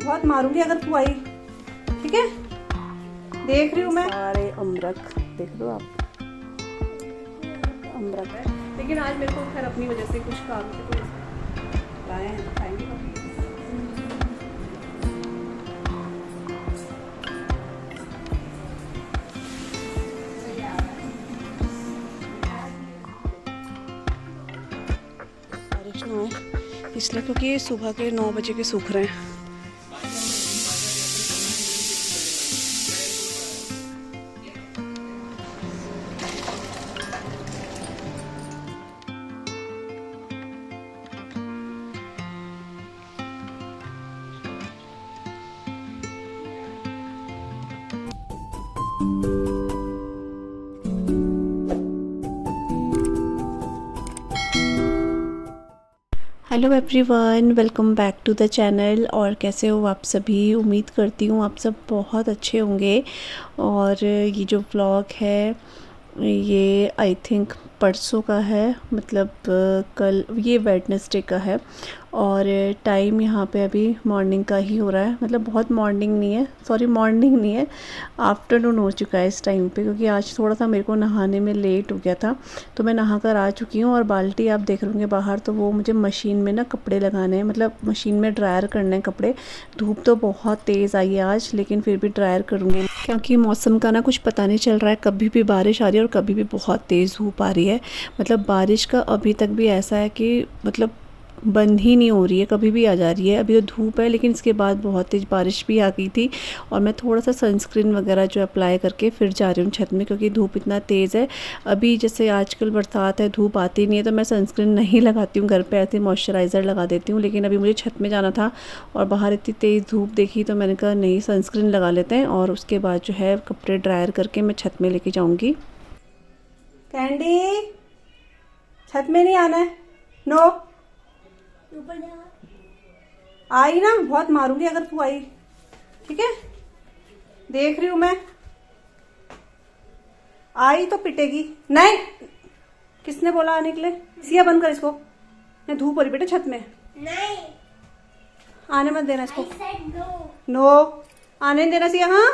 बहुत मारूंगी अगर तू आई, ठीक है? देख रही हूँ मैं सारे अमरख, देख लो आप अमरख है। लेकिन आज मेरे को खैर अपनी वजह से कुछ काम से तो लाए हैं, खाएंगे। बारिश ना आए इसलिए, क्योंकि सुबह के 9 बजे के सूख रहे हैं। Hello everyone, welcome back to the channel. और कैसे हो आप सभी? उम्मीद करती हूँ आप सब बहुत अच्छे होंगे। और ये जो व्लॉग है ये आई थिंक परसों का है, मतलब कल, ये वेडनेसडे का है। और टाइम यहाँ पे अभी मॉर्निंग का ही हो रहा है, मतलब बहुत मॉर्निंग नहीं है, सॉरी मॉर्निंग नहीं है, आफ्टरनून हो चुका है इस टाइम पे, क्योंकि आज थोड़ा सा मेरे को नहाने में लेट हो गया था। तो मैं नहा कर आ चुकी हूँ और बाल्टी आप देख रहे बाहर, तो वो मुझे मशीन में ना कपड़े लगाने हैं, मतलब मशीन में ड्रायर करने हैं कपड़े। धूप तो बहुत तेज़ आई है आज, लेकिन फिर भी ड्रायर करूँगी, क्योंकि मौसम का ना कुछ पता नहीं चल रहा है, कभी भी बारिश आ रही है और कभी भी बहुत तेज़ धूप आ रही है। मतलब बारिश का अभी तक भी ऐसा है कि मतलब बंद ही नहीं हो रही है, कभी भी आ जा रही है। अभी तो धूप है, लेकिन इसके बाद बहुत तेज़ बारिश भी आ गई थी। और मैं थोड़ा सा सनस्क्रीन वगैरह जो अप्लाई करके फिर जा रही हूँ छत में, क्योंकि धूप इतना तेज़ है। अभी जैसे आजकल बरसात है, धूप आती नहीं है, तो मैं सनस्क्रीन नहीं लगाती हूँ, घर पे ऐसे मॉइस्चराइज़र लगा देती हूँ। लेकिन अभी मुझे छत में जाना था और बाहर इतनी तेज़ धूप देखी, तो मैंने कहा नहीं, सनस्क्रीन लगा लेते हैं और उसके बाद जो है कपड़े ड्रायर करके मैं छत में लेके जाऊँगी। कैंडी, छत में नहीं आना है, नो। आई ना, बहुत मारूंगी अगर तू आई, ठीक है? देख रही हूँ मैं, आई तो पिटेगी। नहीं, किसने बोला आने के लिए? सिया बंद कर इसको, मैं धूप हो रही बेटे छत में। नहीं, आने मत देना इसको। नो। नो, आने नहीं देना सिया। हाँ,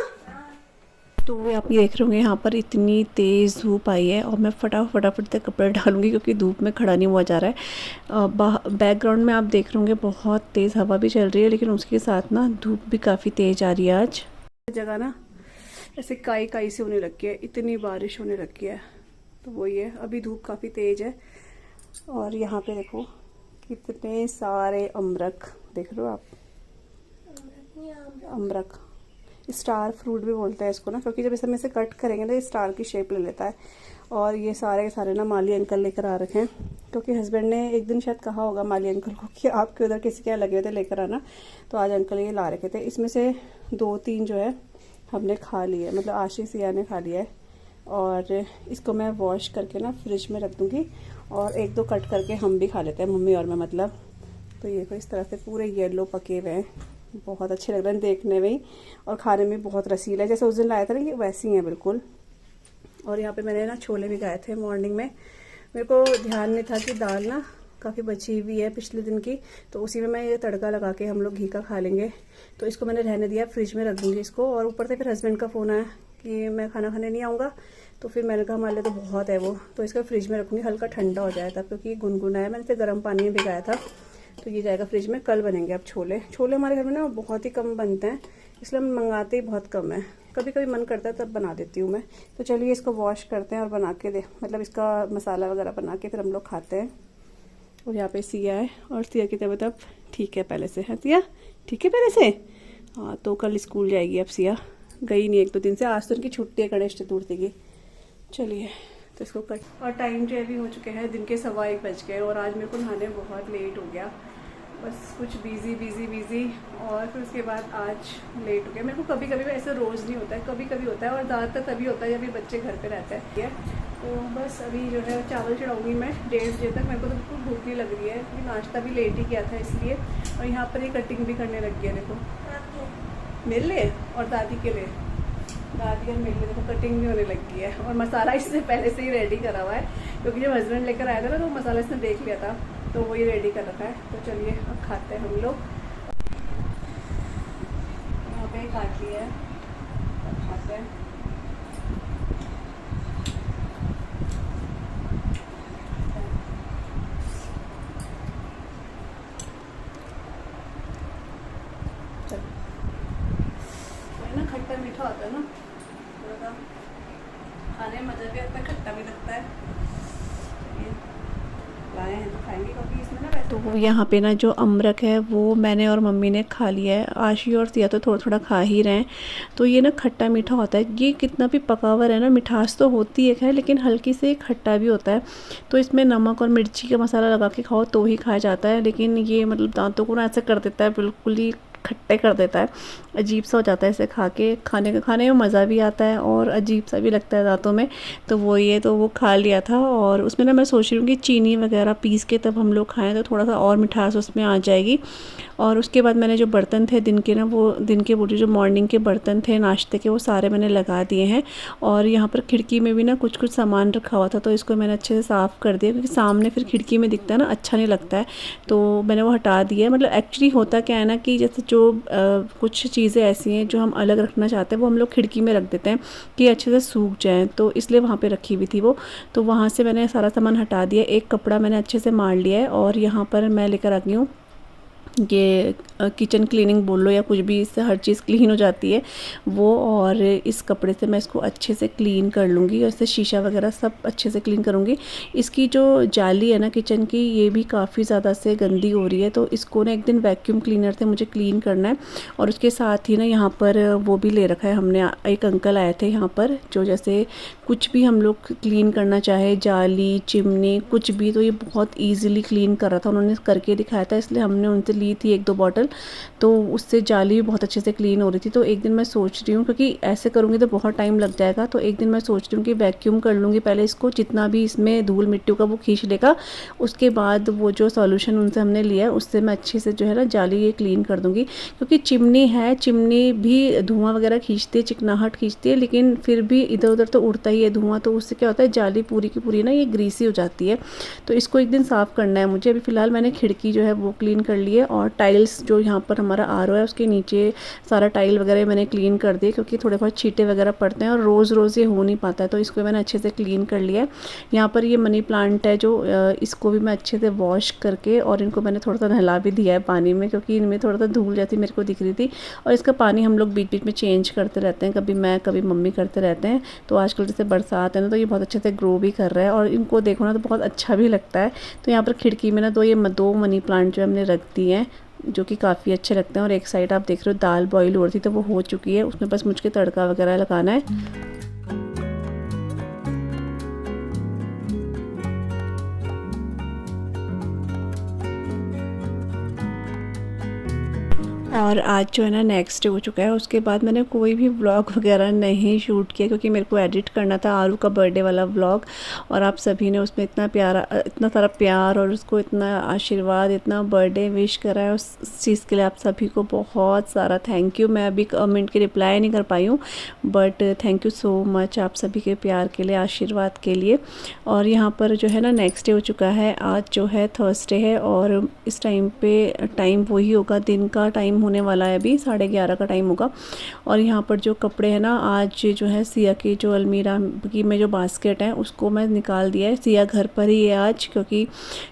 तो आप ये देख रहे होंगे यहाँ पर इतनी तेज़ धूप आई है और मैं फटाफट से कपड़े डालूंगी, क्योंकि धूप में खड़ा नहीं हुआ जा रहा है। बैकग्राउंड में आप देख रहे होंगे बहुत तेज़ हवा भी चल रही है, लेकिन उसके साथ ना धूप भी काफ़ी तेज़ आ रही है। आज जगह ना ऐसे काई काई से होने लगी है, इतनी बारिश होने लगी है। तो वही है, अभी धूप काफ़ी तेज़ है। और यहाँ पे देखो कितने सारे अमरख, देख रहे हो आप? अमरख, स्टार फ्रूट भी बोलते हैं इसको ना, क्योंकि जब इसे में से कट करेंगे ना, ये स्टार की शेप ले लेता है। और ये सारे के सारे ना माली अंकल लेकर आ रखे हैं, क्योंकि हस्बैंड ने एक दिन शायद कहा होगा माली अंकल को कि आपके उधर किसी के लगे हुए थे, लेकर आना। तो आज अंकल ये ला रखे थे। इसमें से 2-3 जो है हमने खा लिए, मतलब आशीष सिया ने खा लिया है। और इसको मैं वॉश करके ना फ्रिज में रख दूँगी, और 1-2 कट करके हम भी खा लेते हैं, मम्मी और मैं मतलब। तो ये को इस तरह से पूरे येलो पके हुए हैं, बहुत अच्छे लग रहे हैं देखने में ही, और खाने में बहुत रसीला है, जैसे उस दिन लाया था ना, ये वैसी ही है बिल्कुल। और यहाँ पे मैंने ना छोले भी खाए थे मॉर्निंग में। मेरे को ध्यान नहीं था कि दाल ना काफ़ी बची हुई है पिछले दिन की, तो उसी में मैं ये तड़का लगा के हम लोग घी का खा लेंगे। तो इसको मैंने रहने दिया, फ्रिज में रख दूँगी इसको। और ऊपर से फिर हस्बैंड का फ़ोन आया कि मैं खाना खाने नहीं आऊँगा, तो फिर मैंने कहा हमारे लिए तो बहुत है वो, तो इसको फ्रिज में रखूँगी, हल्का ठंडा हो जाए तब, क्योंकि गुनगुना है। मैंने इसे गर्म पानी में भिगाया था, तो ये जाएगा फ्रिज में। कल बनेंगे अब छोले। छोले हमारे घर में ना बहुत ही कम बनते हैं, इसलिए हम मंगाते ही बहुत कम है। कभी कभी मन करता है तब बना देती हूँ मैं। तो चलिए इसको वॉश करते हैं और बना के मतलब इसका मसाला वगैरह बना के फिर हम लोग खाते हैं। और यहाँ पे सिया है, और सिया की तबीयत अब ठीक है पहले से। है सिया ठीक है पहले से? हाँ, तो कल स्कूल जाएगी अब सिया, गई नहीं 1-2 दिन से। आज तो उनकी छुट्टी है गणेश चतुर्थी की। चलिए तो इसको कट। और टाइम जो अभी हो चुके हैं दिन के 1:15 बज गए, और आज मेरे को नहाने बहुत लेट हो गया, बस कुछ बिजी। और फिर उसके बाद आज लेट हो गया। मेरे को कभी कभी ऐसे रोज़ नहीं होता है, कभी कभी होता है, और ज़्यादातर तभी होता है जब ये बच्चे घर पे रहते हैं। तो बस अभी जो है चावल चढ़ाऊँगी मैं 1:30 बजे तक। मेरे को तो बिल्कुल भूख नहीं लग रही है, क्योंकि नाश्ता भी लेट ही किया था इसलिए। और यहाँ पर ये कटिंग भी करने लग गया, देखो मेरे लिए और दादी के लिए। दादी और मेरे लिए देखो कटिंग भी होने लगी है। और मसाला इससे पहले से ही रेडी करा हुआ है, क्योंकि जब हस्बैंड लेकर आया था ना, तो मसाला इसने देख लिया था, तो वो ये रेडी कर रखा है। तो चलिए अब खाते हैं हम लोग। ही काट लिया है, अब खाते हैं। ना खट्टा मीठा होता है ना, थोड़ा सा खाने में मज़ा भी आता है, खट्टा भी लगता है। लाए हैं तो खाएंगे, क्योंकि इसमें ना तो यहाँ पे ना जो अमरक है वो मैंने और मम्मी ने खा लिया है। आशी और सिया तो थोड़ा थोड़ा खा ही रहे हैं। तो ये ना खट्टा मीठा होता है, ये कितना भी पका हुआ है ना, मिठास तो होती है लेकिन हल्की से खट्टा भी होता है। तो इसमें नमक और मिर्ची का मसाला लगा के खाओ तो ही खाया जाता है, लेकिन ये मतलब दांतों को ना ऐसा कर देता है, बिल्कुल ही खट्टे कर देता है, अजीब सा हो जाता है इसे खा के। खाने में मज़ा भी आता है और अजीब सा भी लगता है दांतों में। तो वो खा लिया था, और उसमें ना मैं सोच रही हूँ कि चीनी वगैरह पीस के तब हम लोग खाएं तो थोड़ा सा और मिठास उसमें आ जाएगी। और उसके बाद मैंने जो बर्तन थे दिन के ना, वो दिन के बोली जो मॉर्निंग के बर्तन थे नाश्ते के, वो सारे मैंने लगा दिए हैं। और यहाँ पर खिड़की में भी ना कुछ कुछ सामान रखा हुआ था, तो इसको मैंने अच्छे से साफ़ कर दिया, क्योंकि सामने फिर खिड़की में दिखता है ना, अच्छा नहीं लगता है। तो मैंने वो हटा दिया। मतलब एक्चुअली होता क्या है ना कि जैसे जो कुछ चीज़ें ऐसी हैं जो हम अलग रखना चाहते हैं, वो हम लोग खिड़की में रख देते हैं कि अच्छे से सूख जाएँ, तो इसलिए वहाँ पे रखी हुई थी वो। तो वहाँ से मैंने सारा सामान हटा दिया। एक कपड़ा मैंने अच्छे से मार लिया है, और यहाँ पर मैं लेकर आ गई हूँ ये किचन क्लीनिंग बोल लो या कुछ भी, इससे हर चीज़ क्लीन हो जाती है वो। और इस कपड़े से मैं इसको अच्छे से क्लीन कर लूँगी, और इससे शीशा वगैरह सब अच्छे से क्लीन करूँगी। इसकी जो जाली है ना किचन की, ये भी काफ़ी ज़्यादा से गंदी हो रही है, तो इसको ना एक दिन वैक्यूम क्लीनर से मुझे क्लीन करना है। और उसके साथ ही ना यहाँ पर वो भी ले रखा है हमने, एक अंकल आए थे यहाँ पर, जो जैसे कुछ भी हम लोग क्लीन करना चाहे, जाली चिमनी कुछ भी, तो ये बहुत ईजिली क्लीन कर रहा था। उन्होंने करके दिखाया था, इसलिए हमने उनसे ली थी 1-2 बॉटल, तो उससे जाली भी बहुत अच्छे से क्लीन हो रही थी। तो एक दिन मैं सोच रही हूँ, क्योंकि ऐसे करूँगी तो बहुत टाइम लग जाएगा, तो एक दिन मैं सोच रही हूँ कि वैक्यूम कर लूँगी पहले इसको, जितना भी इसमें धूल मिट्टी का वो खींच लेगा। उसके बाद वो जो सॉल्यूशन उनसे हमने लिया है, उससे मैं अच्छे से जो है ना जाली ये क्लीन कर दूँगी। क्योंकि चिमनी है, चिमनी भी धुआं वगैरह खींचती है, चिकनाहट खींचती है, लेकिन फिर भी इधर उधर तो उड़ता ही है धुआं, तो उससे क्या होता है, जाली पूरी की पूरी ना ये ग्रीसी हो जाती है। तो इसको एक दिन साफ़ करना है मुझे। अभी फ़िलहाल मैंने खिड़की जो है वो क्लीन कर ली है, और टाइल्स जो यहाँ पर हमारा आरओ है उसके नीचे सारा टाइल वगैरह मैंने क्लीन कर दिया, क्योंकि थोड़े बहुत छींटे वगैरह पड़ते हैं और रोज़ रोज़ ये हो नहीं पाता है, तो इसको मैंने अच्छे से क्लीन कर लिया है। यहाँ पर ये मनी प्लांट है जो, इसको भी मैं अच्छे से वॉश करके, और इनको मैंने थोड़ा सा नहला भी दिया है पानी में, क्योंकि इनमें थोड़ा सा धूल जाती मेरे को दिख रही थी। और इसका पानी हम लोग बीच बीच में चेंज करते रहते हैं, कभी मैं कभी मम्मी करते रहते हैं। तो आजकल जैसे बरसात है ना, तो ये बहुत अच्छे से ग्रो भी कर रहा है, और इनको देखो ना तो बहुत अच्छा भी लगता है। तो यहाँ पर खिड़की में ना दो मनी प्लांट जो हमने रख दिए हैं, जो कि काफ़ी अच्छे लगते हैं। और एक साइड आप देख रहे हो दाल बॉईल हो रही थी, तो वो हो चुकी है, उसमें बस मुझे तड़का वगैरह लगाना है। और आज जो है ना नेक्स्ट डे हो चुका है, उसके बाद मैंने कोई भी व्लॉग वगैरह नहीं शूट किया, क्योंकि मेरे को एडिट करना था आरू का बर्थडे वाला व्लॉग। और आप सभी ने उसमें इतना सारा प्यार और उसको इतना आशीर्वाद, इतना बर्थडे विश करा है, उस चीज़ के लिए आप सभी को बहुत सारा थैंक यू। मैं अभी कमेंट की रिप्लाई नहीं कर पाई हूँ, but thank you so much आप सभी के प्यार के लिए, आशीर्वाद के लिए। और यहाँ पर जो है ना नेक्स्ट डे हो चुका है, आज जो है थर्सडे है, और इस टाइम पे टाइम वही होगा, दिन का टाइम होने वाला है, अभी 11:30 का टाइम होगा। और यहाँ पर जो कपड़े हैं ना, आज जो है सिया की जो अलमीरा की में जो बास्केट है उसको मैं निकाल दिया है। सिया घर पर ही है आज, क्योंकि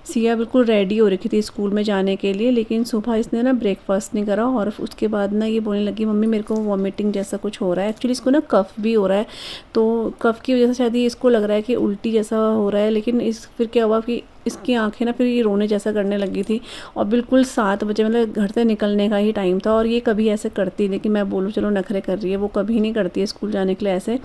सिया बिल्कुल रेडी हो रखी थी स्कूल में जाने के लिए, लेकिन सुबह इसने ना ब्रेकफास्ट नहीं करा, और उसके बाद ना ये बोलने लगी मम्मी मेरे को वॉमिटिंग जैसा कुछ हो रहा है। एक्चुअली इसको ना कफ भी हो रहा है, तो कफ की वजह से शायद इसको लग रहा है कि उल्टी जैसा हो रहा है। लेकिन फिर क्या हुआ कि इसकी आंखें ना फिर ये रोने जैसा करने लगी थी, और बिल्कुल 7 बजे मतलब घर से निकलने का ही टाइम था। और ये कभी ऐसे करती नहीं कि मैं बोलूँ चलो नखरे कर रही है, वो कभी नहीं करती है स्कूल जाने के लिए ऐसे।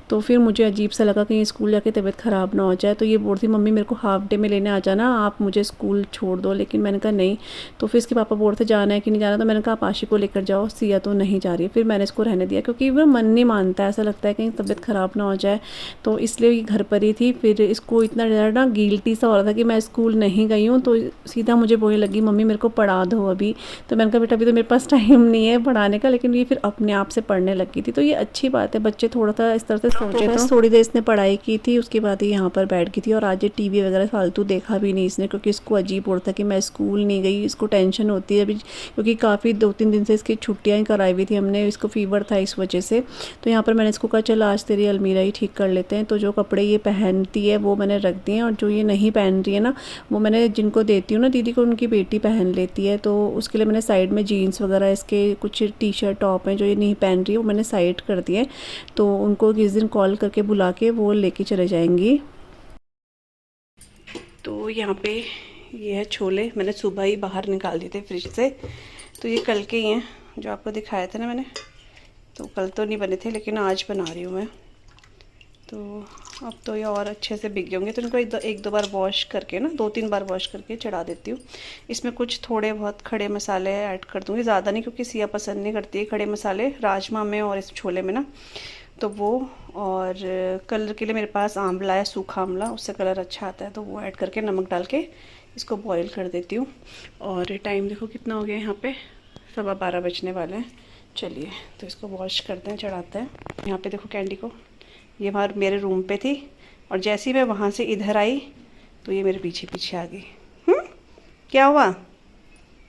तो फिर मुझे अजीब सा लगा कि स्कूल जाके तबीयत ख़राब ना हो जाए, तो ये बोलती मम्मी मेरे को हाफ डे में लेने आ जाना, आप मुझे स्कूल छोड़ दो। लेकिन मैंने कहा नहीं। तो फिर इसके पापा बोलते जाना है कि नहीं जाना, तो मैंने कहा आप आशी को लेकर जाओ, सिया तो नहीं जा रही है। फिर मैंने इसको रहने दिया, क्योंकि वो मन नहीं मानता है, ऐसा लगता है कहीं तबीयत ख़राब ना हो जाए, तो इसलिए घर पर ही थी। फिर इसको इतना ज़्यादा ना गिल्टी सा हो रहा था कि कि मैं स्कूल नहीं गई हूँ, तो सीधा मुझे बोलने लगी मम्मी मेरे को पढ़ा दो अभी। तो मैंने कहा बेटा अभी तो मेरे पास टाइम नहीं है पढ़ाने का, लेकिन ये फिर अपने आप से पढ़ने लगी थी। तो ये अच्छी बात है, बच्चे थोड़ा सा इस तरह से सोचे। तो थोड़ी देर इसने पढ़ाई की थी, उसके बाद ही यहाँ पर बैठ गई थी। और आज ये टीवी वगैरह फालतू देखा भी नहीं इसने, क्योंकि इसको अजीब हो रहा था कि मैं स्कूल नहीं गई। इसको टेंशन होती है अभी, क्योंकि काफ़ी 2-3 दिन से इसकी छुट्टियाँ ही कराई हुई थी हमने, इसको फीवर था इस वजह से। तो यहाँ पर मैंने इसको कहा चल आज तेरी अलमीरा ही ठीक कर लेते हैं। तो जो कपड़े ये पहनती है वो मैंने रख दिए हैं, और जो ये नहीं पहन रही है ना, वो मैंने जिनको देती हूँ ना दीदी को, उनकी बेटी पहन लेती है। तो उसके लिए मैंने साइड में जीन्स वगैरह, इसके कुछ टी शर्ट टॉप हैं जो ये नहीं पहन रही है, वो मैंने साइड कर दिए। तो उनको किस दिन कॉल करके बुला के वो लेके चले जाएंगी। तो यहाँ पे ये है छोले, मैंने सुबह ही बाहर निकाल दिए थे फ्रिज से। तो ये कल के ही हैं जो आपको दिखाए थे ना मैंने, तो कल तो नहीं बने थे लेकिन आज बना रही हूँ मैं। तो अब तो ये और अच्छे से बिक गए होंगे, तो इनको एक दो बार वॉश करके ना, 2-3 बार वॉश करके चढ़ा देती हूँ। इसमें कुछ थोड़े बहुत खड़े मसाले ऐड कर दूँगी, ज़्यादा नहीं, क्योंकि सिया पसंद नहीं करती है खड़े मसाले राजमा में और इस छोले में ना। तो वो, और कलर के लिए मेरे पास आंवला है, सूखा आंवला, उससे कलर अच्छा आता है, तो वो ऐड करके नमक डाल के इसको बॉईल कर देती हूँ। और टाइम देखो कितना हो गया, यहाँ पे 12:15 बजने वाले हैं। चलिए तो इसको वॉश करते हैं, चढ़ाते हैं। यहाँ पे देखो कैंडी को, ये वहाँ मेरे रूम पे थी, और जैसे ही मैं वहाँ से इधर आई तो ये मेरे पीछे पीछे आ गई। क्या हुआ?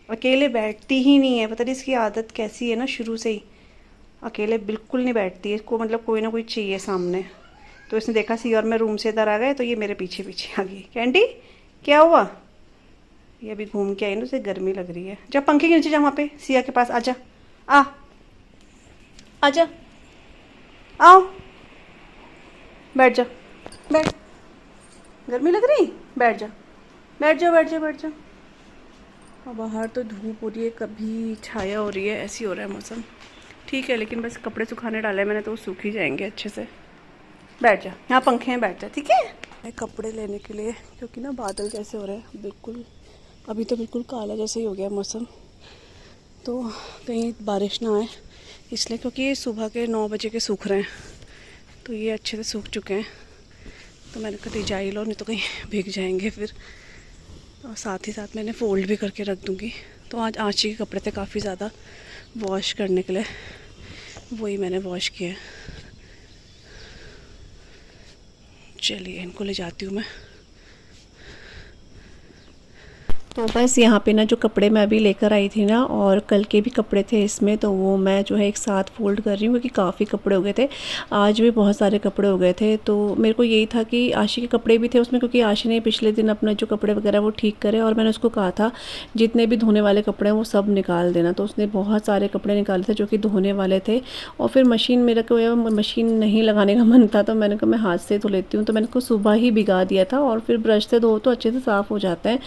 अकेले बैठती ही नहीं है, पता नहीं इसकी आदत कैसी है ना, शुरू से ही अकेले बिल्कुल नहीं बैठती है, इसको मतलब कोई ना कोई चाहिए सामने। तो इसने देखा सी और मैं रूम से इधर आ गए, तो ये मेरे पीछे पीछे आ गई। कैंडी क्या हुआ? ये अभी घूम के आई ना, उसे गर्मी लग रही है। जब पंखे के नीचे जा, वहाँ पे सिया के पास आजा, आजा, आओ, बैठ जा, बैठ, गर्मी लग रही, बैठ जा, बैठ जा, बैठ जा, बैठ जा। और बाहर तो धूप हो रही है, कभी छाया हो रही है, ऐसी हो रहा है मौसम। ठीक है, लेकिन बस कपड़े सुखाने डाले मैंने, तो वो सूख ही जाएंगे अच्छे से। बैठ जा, यहाँ पंखे हैं, बैठ जा, ठीक है। कपड़े लेने के लिए, क्योंकि ना बादल कैसे हो रहे हैं, बिल्कुल अभी तो बिल्कुल काला जैसे ही हो गया मौसम, तो कहीं बारिश ना आए इसलिए, क्योंकि ये सुबह के 9 बजे के सूख रहे हैं, तो ये अच्छे से सूख चुके हैं। तो मैंने कहा जा ही लो, नहीं तो कहीं भीग जाएंगे फिर। और साथ ही साथ मैंने फ़ोल्ड भी करके रख दूँगी। तो आज आँची के कपड़े थे काफ़ी ज़्यादा वॉश करने के लिए, वही मैंने वॉश किए। चलिए इनको ले जाती हूँ मैं। तो बस यहाँ पे ना जो कपड़े मैं अभी लेकर आई थी ना, और कल के भी कपड़े थे इसमें, तो वो मैं जो है एक साथ फ़ोल्ड कर रही हूँ, क्योंकि काफ़ी कपड़े हो गए थे। आज भी बहुत सारे कपड़े हो गए थे, तो मेरे को यही था कि आशी के कपड़े भी थे उसमें, क्योंकि आशी ने पिछले दिन अपना जो कपड़े वगैरह वो ठीक करे, और मैंने उसको कहा था जितने भी धोने वाले कपड़े हैं वो सब निकाल देना। तो उसने बहुत सारे कपड़े निकाले थे जो कि धोने वाले थे। और फिर मशीन, मेरा को मशीन नहीं लगाने का मन था, तो मैंने कहा मैं हाथ से धो लेती हूँ। तो मैंने को सुबह ही भिगा दिया था, और फिर ब्रश से धो तो अच्छे से साफ़ हो जाते हैं।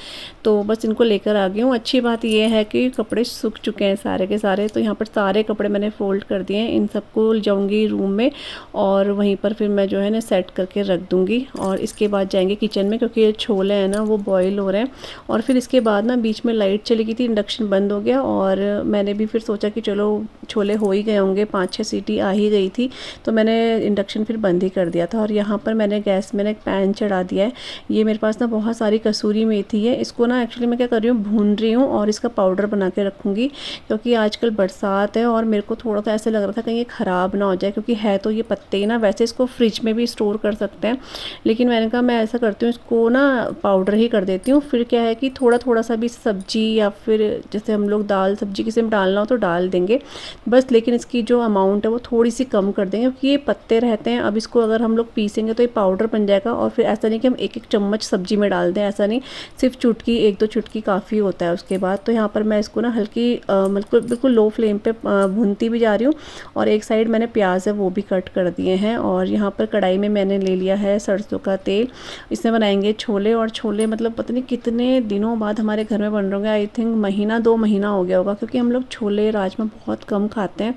तो बस इनको लेकर आ गई हूँ। अच्छी बात यह है कि कपड़े सूख चुके हैं सारे के सारे। तो यहाँ पर सारे कपड़े मैंने फ़ोल्ड कर दिए हैं, इन सबको ले जाऊँगी रूम में, और वहीं पर फिर मैं जो है ना सेट करके रख दूँगी। और इसके बाद जाएंगे किचन में, क्योंकि ये छोले हैं ना वो बॉईल हो रहे हैं। और फिर इसके बाद ना बीच में लाइट चली गई थी, इंडक्शन बंद हो गया, और मैंने भी फिर सोचा कि चलो छोले हो ही गए होंगे, 5-6 सीटी आ ही गई थी, तो मैंने इंडक्शन फिर बंद ही कर दिया था। और यहाँ पर मैंने गैस में ना एक पैन चढ़ा दिया है। ये मेरे पास ना बहुत सारी कसूरी मेथी है, इसको ना एक्चुअली मैं क्या कर रही हूँ, भून रही हूँ, और इसका पाउडर बना के रखूँगी। क्योंकि आजकल बरसात है, और मेरे को थोड़ा सा ऐसे लग रहा था कहीं ये ख़राब ना हो जाए, क्योंकि है तो ये पत्ते ही ना, वैसे इसको फ्रिज में भी स्टोर कर सकते हैं, लेकिन मैंने कहा मैं ऐसा करती हूँ, इसको ना पाउडर ही कर देती हूँ। फिर क्या है कि थोड़ा थोड़ा सा भी सब्जी, या फिर जैसे हम लोग दाल सब्जी किसी में डालना हो तो डाल देंगे बस, लेकिन इसकी जो अमाउंट है वो थोड़ी सी कम कर देंगे, क्योंकि ये पत्ते रहते हैं। अब इसको अगर हम लोग पीसेंगे तो ये पाउडर बन जाएगा, और फिर ऐसा नहीं कि हम एक चम्मच सब्जी में डाल दें, ऐसा नहीं, सिर्फ चुटकी, 1-2 चुटकी काफ़ी होता है उसके बाद। तो यहाँ पर मैं इसको ना हल्की बिल्कुल लो फ्लेम पे भूनती भी जा रही हूँ। और एक साइड मैंने प्याज है वो भी कट कर दिए हैं। और यहाँ पर कढ़ाई में मैंने ले लिया है सरसों का तेल, इसमें बनाएंगे छोले। और छोले मतलब पता नहीं कितने दिनों बाद हमारे घर में बन रहे होंगे, आई थिंक 1-2 महीना हो गया होगा, क्योंकि हम लोग छोले राजमा बहुत कम खाते हैं,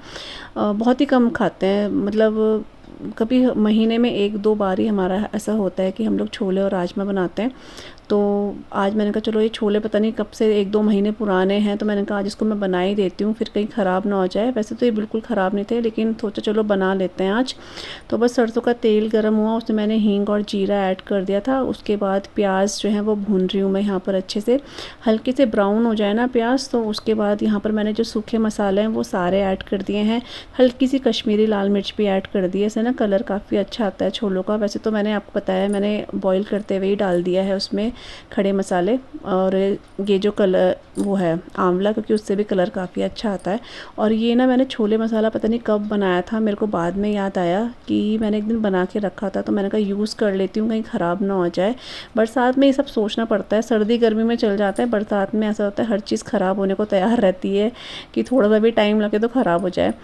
बहुत ही कम खाते हैं। मतलब कभी महीने में 1-2 बार ही हमारा ऐसा होता है कि हम लोग छोले और राजमा बनाते हैं। तो आज मैंने कहा चलो ये छोले पता नहीं कब से 1-2 महीने पुराने हैं, तो मैंने कहा आज इसको मैं बना ही देती हूँ, फिर कहीं ख़राब ना हो जाए। वैसे तो ये बिल्कुल ख़राब नहीं थे, लेकिन सोचा चलो बना लेते हैं आज। तो बस सरसों का तेल गर्म हुआ, उसमें मैंने हींग और जीरा ऐड कर दिया था। उसके बाद प्याज जो है वो भून रही हूँ मैं यहाँ पर अच्छे से, हल्के से ब्राउन हो जाए ना प्याज, तो उसके बाद यहाँ पर मैंने जो सूखे मसाले हैं वो सारे ऐड कर दिए हैं। हल्की सी कश्मीरी लाल मिर्च भी ऐड कर दी है, इससे ना कलर काफ़ी अच्छा आता है छोलों का। वैसे तो मैंने आपको बताया मैंने बॉईल करते हुए ही डाल दिया है उसमें खड़े मसाले, और ये जो कलर वो है आंवला, क्योंकि उससे भी कलर काफ़ी अच्छा आता है। और ये ना मैंने छोले मसाला पता नहीं कब बनाया था, मेरे को बाद में याद आया कि मैंने एक दिन बना के रखा था, तो मैंने कहा यूज़ कर लेती हूँ कहीं ख़राब ना हो जाए। बरसात में ये सब सोचना पड़ता है, सर्दी गर्मी में चल जाता है, बरसात में ऐसा होता है हर चीज़ ख़राब होने को तैयार रहती है कि थोड़ा सा भी टाइम लगे तो ख़राब हो जाए।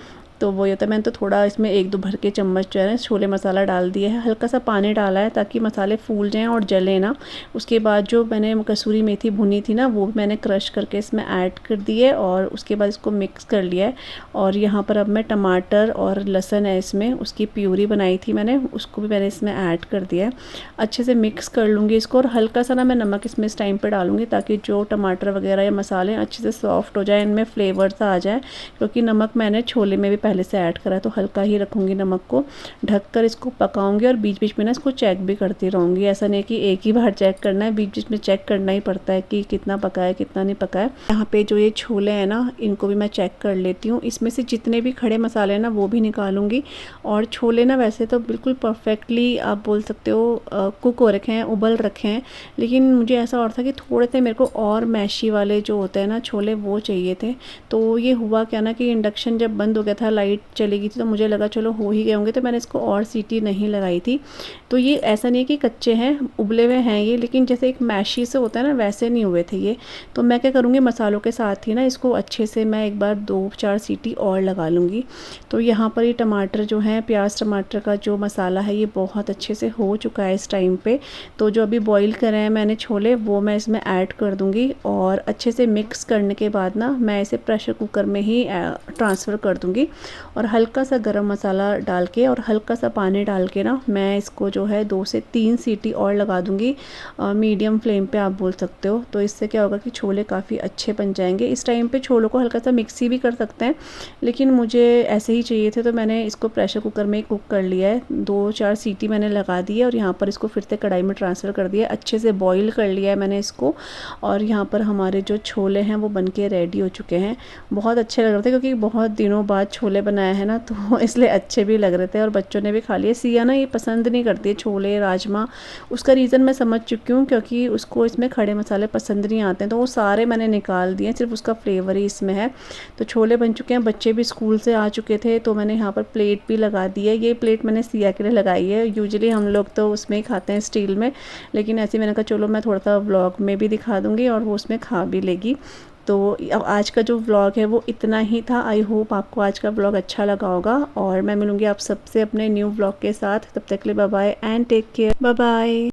तो वो ये होता है, मैंने तो थोड़ा इसमें 1-2 भर के चम्मच जो है ना छोले मसाला डाल दिया है, हल्का सा पानी डाला है ताकि मसाले फूल जाएं और जले ना। उसके बाद जो मैंने कसूरी मेथी भुनी थी ना, वो मैंने क्रश करके इसमें ऐड कर दी है, और उसके बाद इसको मिक्स कर लिया है। और यहाँ पर अब मैं टमाटर और लहसुन है इसमें, उसकी प्यूरी बनाई थी मैंने, उसको भी मैंने इसमें ऐड कर दिया है। अच्छे से मिक्स कर लूँगी इसको, और हल्का सा ना मैं नमक इसमें इस टाइम पर डालूँगी ताकि जो टमाटर वगैरह या मसाले अच्छे से सॉफ्ट हो जाए, इनमें फ्लेवर्स आ जाए, क्योंकि नमक मैंने छोले में भी पहले से ऐड करा है, तो हल्का ही रखूँगी नमक को। ढककर इसको पकाऊंगी, और बीच बीच में ना इसको चेक भी करती रहूँगी। ऐसा नहीं कि एक ही बार चेक करना है, बीच बीच में चेक करना ही पड़ता है कि कितना पका है कितना नहीं पका है। यहाँ पे जो ये छोले हैं ना, इनको भी मैं चेक कर लेती हूँ, इसमें से जितने भी खड़े मसाले हैं ना वो भी निकालूंगी। और छोले ना वैसे तो बिल्कुल परफेक्टली आप बोल सकते हो कुक हो रखे हैं, उबल रखे हैं, लेकिन मुझे ऐसा और था कि थोड़े से मेरे को और मैशी वाले जो होते हैं ना छोले वो चाहिए थे। तो ये हुआ क्या ना कि इंडक्शन जब बंद हो गया था, लाइट चली गई थी, तो मुझे लगा चलो हो ही गए होंगे, तो मैंने इसको और सीटी नहीं लगाई थी। तो ये ऐसा नहीं है कि कच्चे हैं, उबले हुए हैं ये, लेकिन जैसे एक मैशी से होता है ना वैसे नहीं हुए थे ये। तो मैं क्या करूँगी, मसालों के साथ ही ना इसको अच्छे से मैं एक बार 2-4 सीटी और लगा लूँगी। तो यहाँ पर ये टमाटर जो है, प्याज टमाटर का जो मसाला है ये बहुत अच्छे से हो चुका है इस टाइम पे। तो जो अभी बॉईल करे हैं मैंने छोले, वो मैं इसमें ऐड कर दूँगी, और अच्छे से मिक्स करने के बाद ना मैं इसे प्रेशर कुकर में ही ट्रांसफ़र कर दूँगी। और हल्का सा गरम मसाला डाल के और हल्का सा पानी डाल के ना मैं इसको जो है 2 से 3 सीटी और लगा दूँगी, मीडियम फ्लेम पे आप बोल सकते हो। तो इससे क्या होगा कि छोले काफ़ी अच्छे बन जाएंगे। इस टाइम पे छोलों को हल्का सा मिक्सी भी कर सकते हैं, लेकिन मुझे ऐसे ही चाहिए थे, तो मैंने इसको प्रेशर कुकर में कुक कर लिया है। 2-4 सीटी मैंने लगा दी है, और यहाँ पर इसको फिर से कढ़ाई में ट्रांसफ़र कर दिया, अच्छे से बॉईल कर लिया है मैंने इसको। और यहाँ पर हमारे जो छोले हैं वो बन के रेडी हो चुके हैं। बहुत अच्छे लग रहे थे, क्योंकि बहुत दिनों बाद छोले बनाए हैं ना, तो इसलिए अच्छे भी लग रहे थे, और बच्चों ने भी खा लिए। सिया ना ये पसंद नहीं करती है छोले राजमा, उसका रीज़न मैं समझ चुकी हूँ, क्योंकि उसको इसमें खड़े मसाले पसंद नहीं आते हैं, तो वो सारे मैंने निकाल दिए, सिर्फ उसका फ्लेवर ही इसमें है। तो छोले बन चुके हैं, बच्चे भी स्कूल से आ चुके थे, तो मैंने यहाँ पर प्लेट भी लगा दी है। ये प्लेट मैंने सिया के लिए लगाई है, यूजुअली हम लोग तो उसमें ही खाते हैं स्टील में, लेकिन ऐसे मैंने कहा चलो मैं थोड़ा सा व्लॉग में भी दिखा दूँगी और वो उसमें खा भी लेगी। तो अब आज का जो व्लॉग है वो इतना ही था। आई होप आपको आज का व्लॉग अच्छा लगा होगा, और मैं मिलूँगी आप सबसे अपने न्यू व्लॉग के साथ। तब तक के लिए bye bye and take care, bye bye.